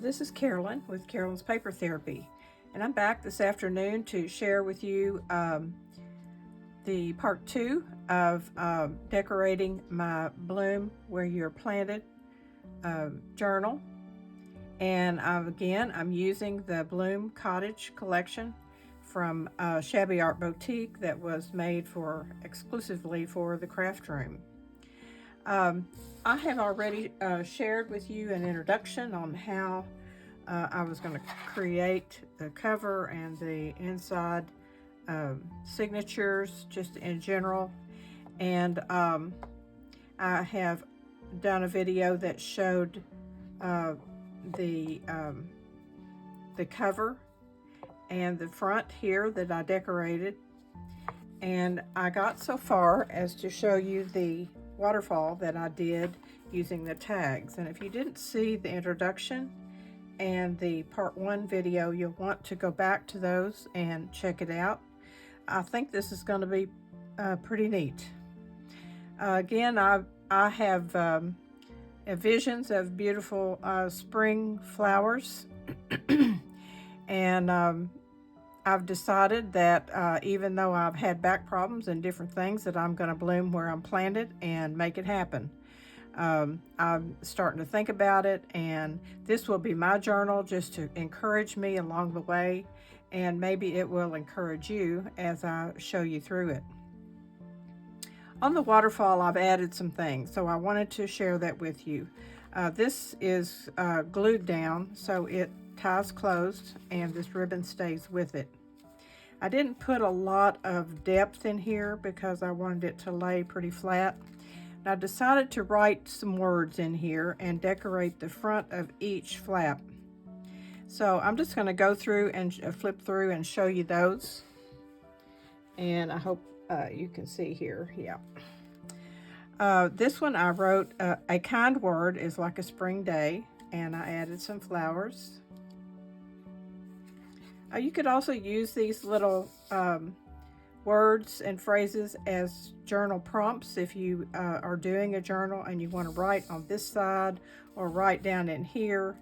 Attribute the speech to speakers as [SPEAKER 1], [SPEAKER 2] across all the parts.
[SPEAKER 1] This is Carolyn with Carolyn's Paper Therapy, and I'm back this afternoon to share with you the part 2 of decorating my Bloom Where You're Planted journal. And again, I'm using the Bloom Cottage collection from Shabby Art Boutique that was made exclusively for the craft room. I have already shared with you an introduction on how I was going to create the cover and the inside signatures just in general, and I have done a video that showed the cover and the front here that I decorated, and I got so far as to show you the waterfall that I did using the tags. And if you didn't see the introduction and the part 1 video, you'll want to go back to those and check it out. I think this is going to be pretty neat. Again, I have visions of beautiful spring flowers and I've decided that even though I've had back problems and different things, that I'm going to bloom where I'm planted and make it happen. I'm starting to think about it, and this will be my journal just to encourage me along the way, and maybe it will encourage you as I show you through it. On the waterfall, I've added some things, so I wanted to share that with you. This is glued down, so it ties closed, and this ribbon stays with it. I didn't put a lot of depth in here because I wanted it to lay pretty flat. And I decided to write some words in here and decorate the front of each flap. So I'm just going to go through and flip through and show you those. And I hope you can see here. Yeah. This one I wrote, a kind word is like a spring day, and I added some flowers. You could also use these little words and phrases as journal prompts if you are doing a journal and you want to write on this side or write down in here.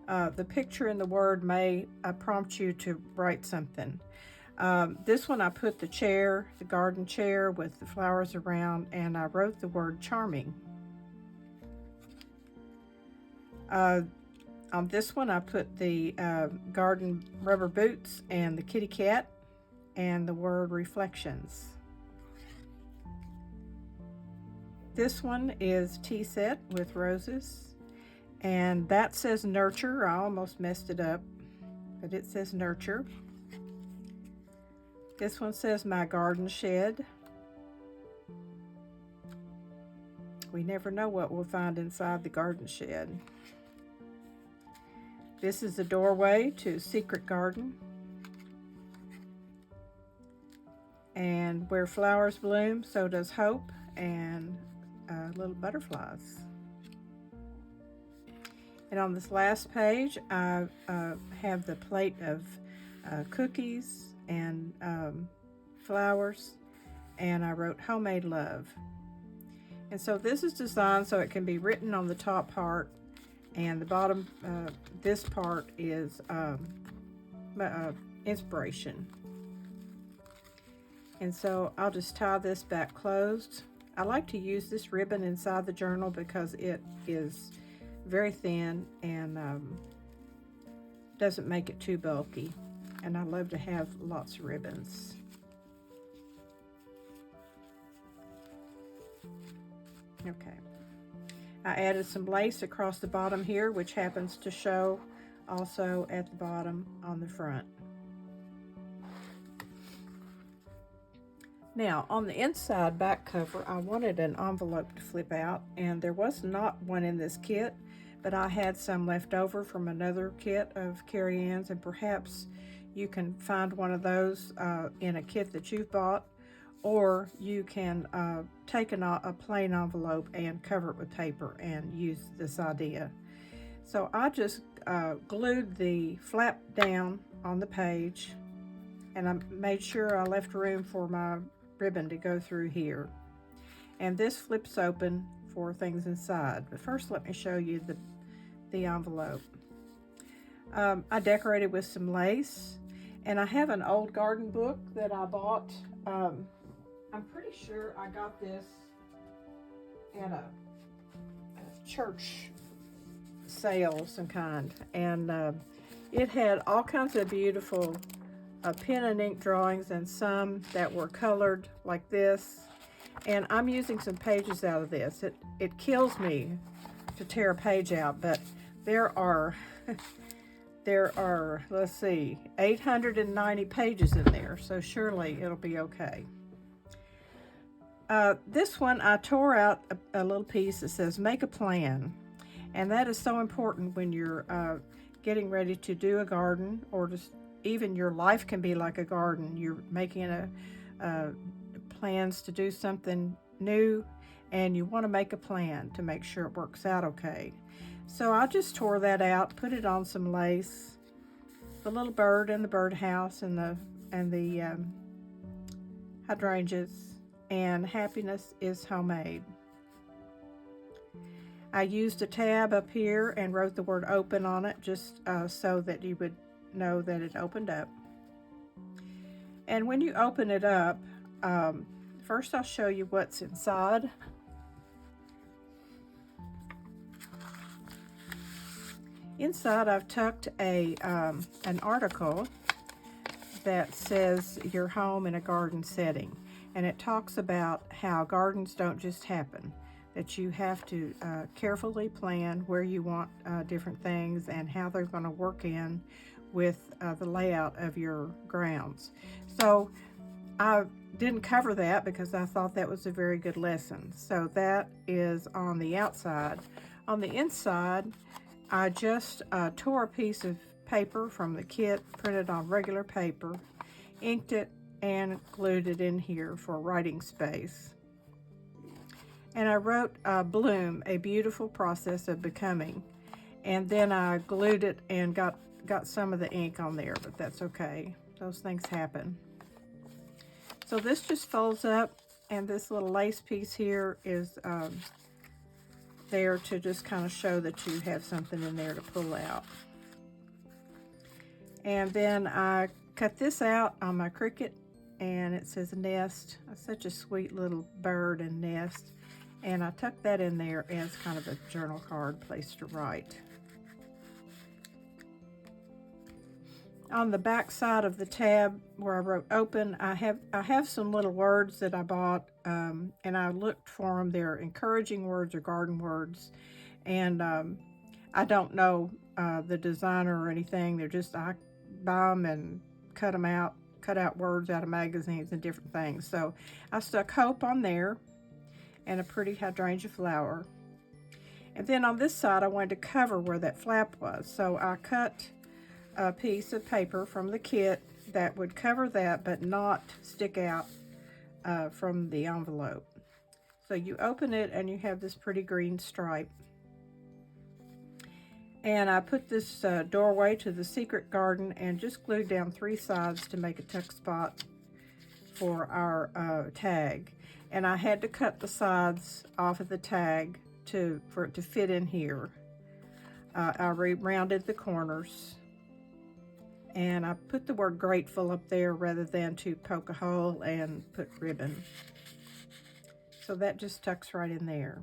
[SPEAKER 1] The picture and the word may prompt you to write something. This one I put the chair, the garden chair with the flowers around, and I wrote the word charming. On this one I put the garden rubber boots and the kitty cat and the word reflections. This one is tea set with roses, and that says nurture. I almost messed it up, but it says nurture. This one says my garden shed. We never know what we'll find inside the garden shed. This is the doorway to secret garden. And where flowers bloom, so does hope, and little butterflies. And on this last page, I have the plate of cookies and flowers, and I wrote homemade love. And so this is designed so it can be written on the top part, and the bottom, this part is inspiration. And so I'll just tie this back closed. I like to use this ribbon inside the journal because it is very thin and doesn't make it too bulky. And I love to have lots of ribbons. Okay. I added some lace across the bottom here, which happens to show also at the bottom on the front. Now, on the inside back cover, I wanted an envelope to flip out, and there was not one in this kit, but I had some left over from another kit of Carrie Ann's, and perhaps you can find one of those in a kit that you've bought, or you can take a plain envelope and cover it with paper and use this idea. So I just glued the flap down on the page, and I made sure I left room for my ribbon to go through here. And this flips open for things inside. But first let me show you the envelope. I decorated with some lace, and I have an old garden book that I bought. I'm pretty sure I got this at a church sale of some kind, and it had all kinds of beautiful pen and ink drawings, and some that were colored like this. And I'm using some pages out of this. It kills me to tear a page out, but there are let's see, 890 pages in there, so surely it'll be okay. This one, I tore out a little piece that says make a plan, and that is so important when you're getting ready to do a garden, or just even your life can be like a garden. You're making plans to do something new, and you want to make a plan to make sure it works out okay. So I just tore that out, put it on some lace, the little bird and the birdhouse, and the hydrangeas, and happiness is homemade. I used a tab up here and wrote the word open on it, just so that you would know that it opened up. And when you open it up, first I'll show you what's inside. Inside, I've tucked an article that says your home in a garden setting, and it talks about how gardens don't just happen, that you have to carefully plan where you want different things and how they're going to work in with the layout of your grounds. So I didn't cover that because I thought that was a very good lesson. So that is on the outside. On the inside, I just tore a piece of paper from the kit, printed on regular paper, inked it, and glued it in here for writing space. And I wrote Bloom, a beautiful process of becoming. And then I glued it and got some of the ink on there, but that's okay. Those things happen. So this just folds up, and this little lace piece here is there to just kind of show that you have something in there to pull out. And then I cut this out on my Cricut, and it says nest. It's such a sweet little bird and nest. And I tucked that in there as kind of a journal card place to write. On the back side of the tab where I wrote open, I have some little words that I bought, and I looked for them. They're encouraging words or garden words, and I don't know the designer or anything. They're just, I buy them and cut out words out of magazines and different things. So I stuck hope on there and a pretty hydrangea flower. And then on this side, I wanted to cover where that flap was. So I cut a piece of paper from the kit that would cover that but not stick out from the envelope. So you open it and you have this pretty green stripe. And I put this doorway to the secret garden and just glued down 3 sides to make a tuck spot for our tag. And I had to cut the sides off of the tag for it to fit in here. I rounded the corners. And I put the word grateful up there rather than to poke a hole and put ribbon. So that just tucks right in there.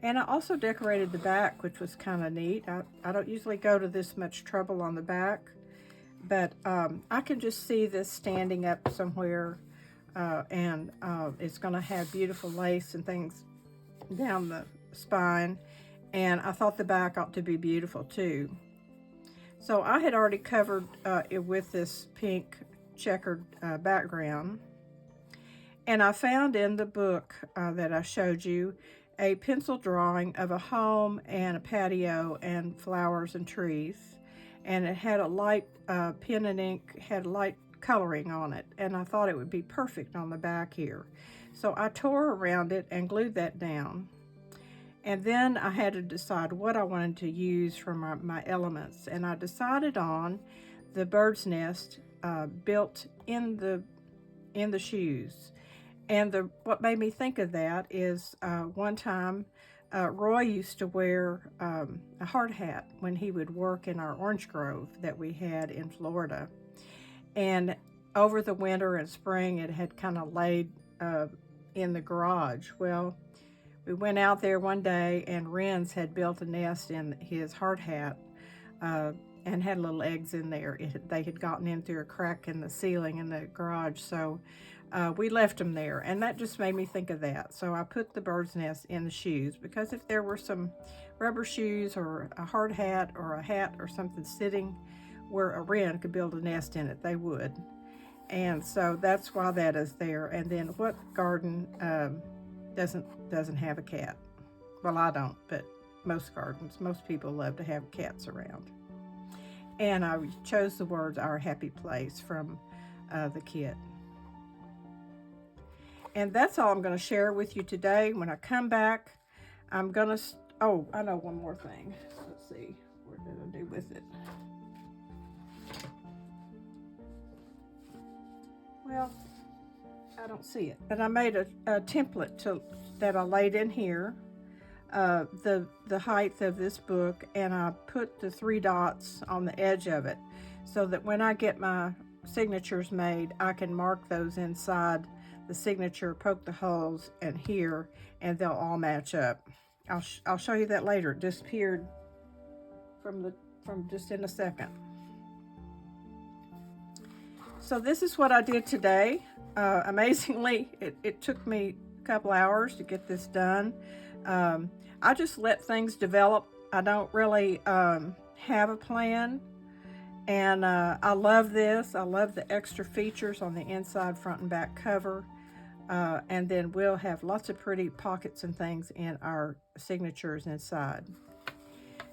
[SPEAKER 1] And I also decorated the back, which was kind of neat. I don't usually go to this much trouble on the back, but I can just see this standing up somewhere, and it's going to have beautiful lace and things down the spine. And I thought the back ought to be beautiful too. So I had already covered it with this pink checkered background. And I found in the book that I showed you a pencil drawing of a home and a patio and flowers and trees. And it had a light pen and ink, had light coloring on it. And I thought it would be perfect on the back here. So I tore around it and glued that down. And then I had to decide what I wanted to use for my elements. And I decided on the bird's nest built in the shoes. And what made me think of that is one time Roy used to wear a hard hat when he would work in our orange grove that we had in Florida. And over the winter and spring, it had kind of laid in the garage. Well, we went out there one day, and wrens had built a nest in his hard hat and had little eggs in there. They had gotten in through a crack in the ceiling in the garage, so we left them there, and that just made me think of that. So I put the bird's nest in the shoes, because if there were some rubber shoes or a hard hat or a hat or something sitting where a wren could build a nest in it, they would. And so that's why that is there. And then what garden doesn't have a cat? Well, I don't, but most gardens, most people love to have cats around. And I chose the words "our happy place" from the kit. And that's all I'm going to share with you today. When I come back, I'm going to, oh, I know one more thing. Let's see, what did I do with it? Well, I don't see it, but I made a template that I laid in here, the height of this book, and I put the 3 dots on the edge of it, so that when I get my signatures made, I can mark those inside the signature, poke the holes, and here, and they'll all match up. I'll show you that later. It disappeared from just in a second. So this is what I did today. Amazingly, it took me a couple hours to get this done. I just let things develop. I don't really have a plan. And I love this. I love the extra features on the inside, front and back cover. And then we'll have lots of pretty pockets and things in our signatures inside.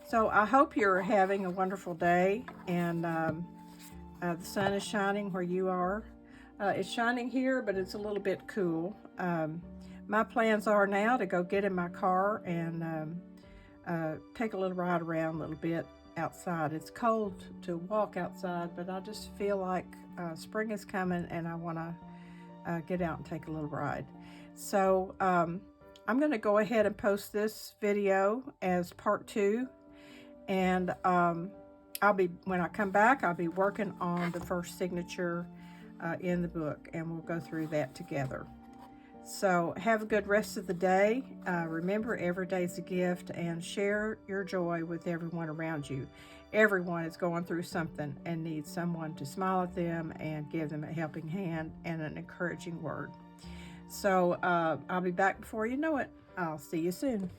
[SPEAKER 1] So I hope you're having a wonderful day, and the sun is shining where you are. It's shining here, but it's a little bit cool. My plans are now to go get in my car and take a little ride around a little bit outside. It's cold to walk outside, but I just feel like spring is coming, and I want to get out and take a little ride. So I'm going to go ahead and post this video as part 2, and when I come back, I'll be working on the first signature in the book, and we'll go through that together. So have a good rest of the day. Remember, every day's a gift, and share your joy with everyone around you. Everyone is going through something and needs someone to smile at them and give them a helping hand and an encouraging word. So I'll be back before you know it. I'll see you soon.